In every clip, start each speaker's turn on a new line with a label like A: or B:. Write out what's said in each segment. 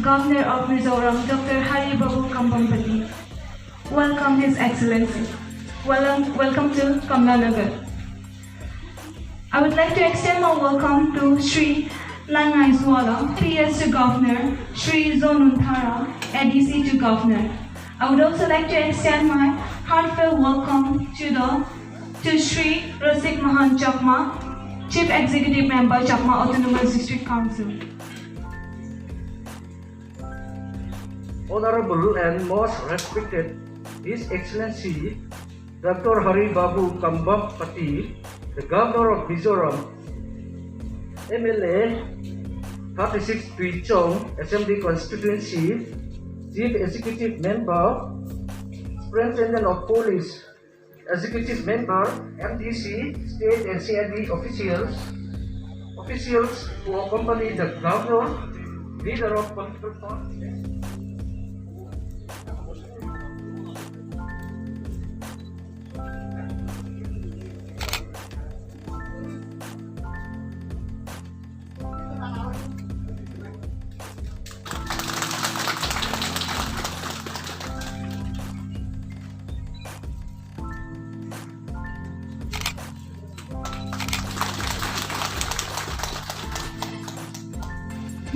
A: Governor of Mizoram, Dr. Babu Kambhampati. Welcome His Excellency. Welcome to Kambhampati. I would like to extend my welcome to Sri Langai Swala, PS to Governor, Sri Zonuntara, ADC to Governor. I would also like to extend my heartfelt welcome to Sri Rasik Mahan Chakma, Chief Executive Member, Chakma Autonomous District Council.
B: Honorable and most respected His Excellency Dr. Babu Kambhampati, the Governor of Mizoram, MLA 36 Tuichong Assembly Constituency, Chief Executive Member, Superintendent of Police, Executive Member, MDC, State and CID officials who accompany the Governor, leader of political parties.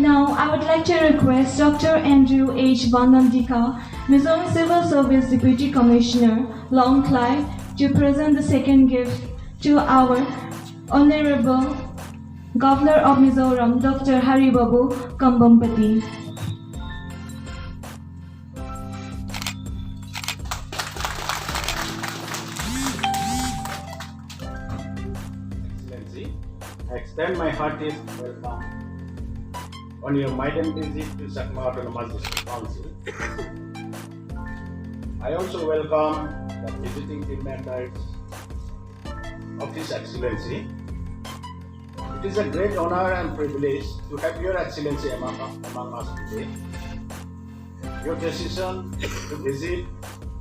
A: Now, I would like to request Dr. Andrew H. Dika, Mizoram Civil Service Deputy Commissioner, Long Clay, to present the second gift to our Honorable Governor of Mizoram, Dr. Babu Kambhampati.
C: Excellency, I extend my heartiest welcome on your maiden visit to Chakma Autonomous District Council. I also welcome the visiting dignitaries of His Excellency. It is a great honor and privilege to have Your Excellency among us today. Your decision to visit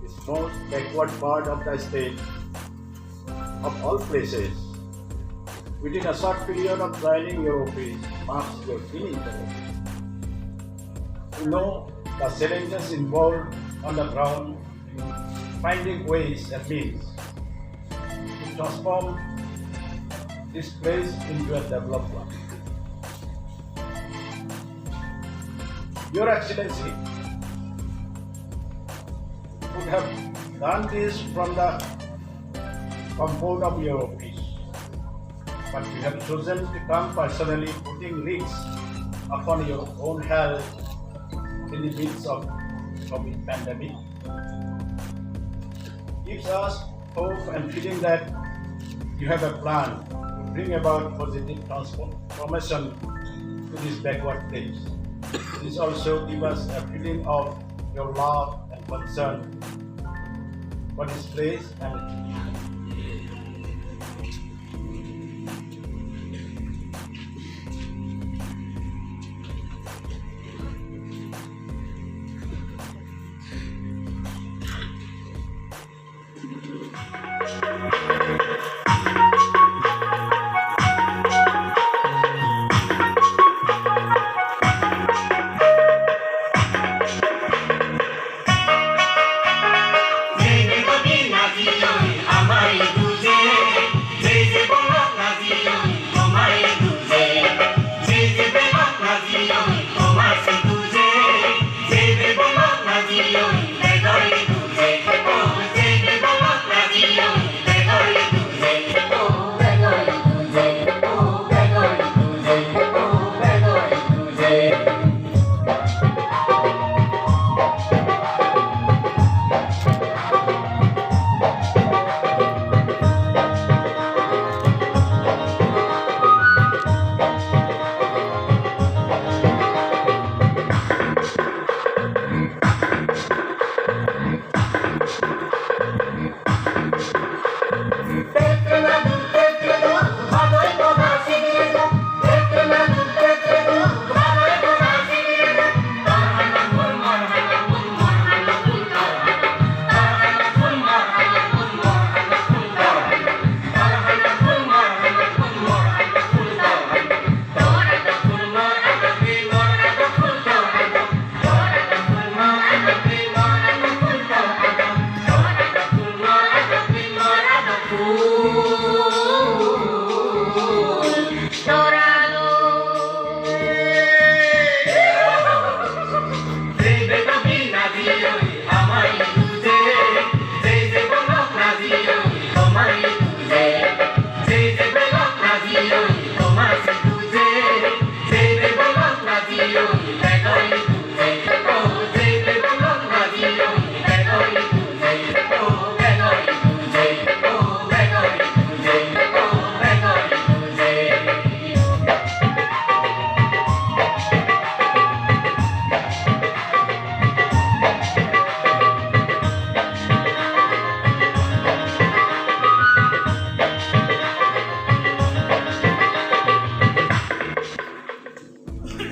C: this most backward part of the state, of all places, within a short period of joining your office marks your keen interest. We know the challenges involved on the ground in finding ways and means to transform this place into a developed one. Your Excellency could have done this from the comfort of your office, but you have chosen to come personally, putting risks upon your own health in the midst of COVID pandemic. Gives us hope and feeling that you have a plan to bring about positive transformation to this backward place. This also gives us a feeling of your love and concern for this place and its people.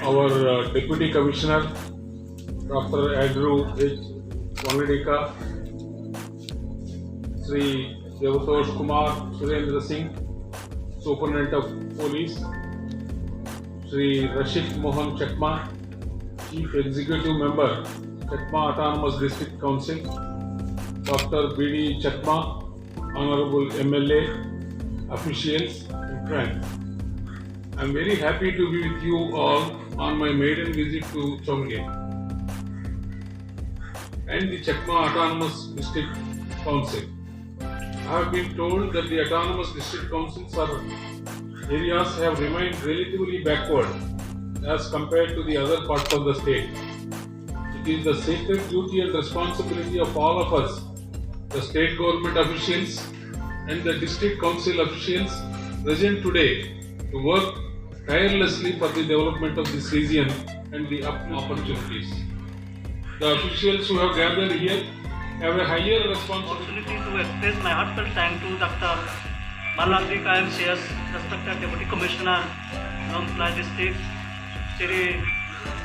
D: Our Deputy Commissioner, Dr. Andrew H. Dika, Sri Devatosh Kumar Surendra Singh, Superintendent of Police, Sri Rashid Mohan Chakma, Chief Executive Member, Chakma Autonomous District Council, Dr. B.D. Chakma, Honorable MLA, officials and friends. I am very happy to be with you all on my maiden visit to Chawngte and the Chakma Autonomous District Council. I have been told that the Autonomous District Councils areas have remained relatively backward as compared to the other parts of the state. It is the sacred duty and responsibility of all of us, the state government officials and the district council officials present today, to work tirelessly for the development of this region and the opportunities. The officials who have gathered here have a higher responsibility
E: Opportunity to express my heartfelt thanks to Dr. Dika MCS, respected Deputy Commissioner, Longfly District, Shri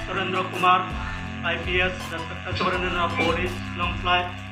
E: Surendra Kumar, IPS, respected Superintendent of Police, Longfly.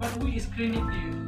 F: But who is screening you?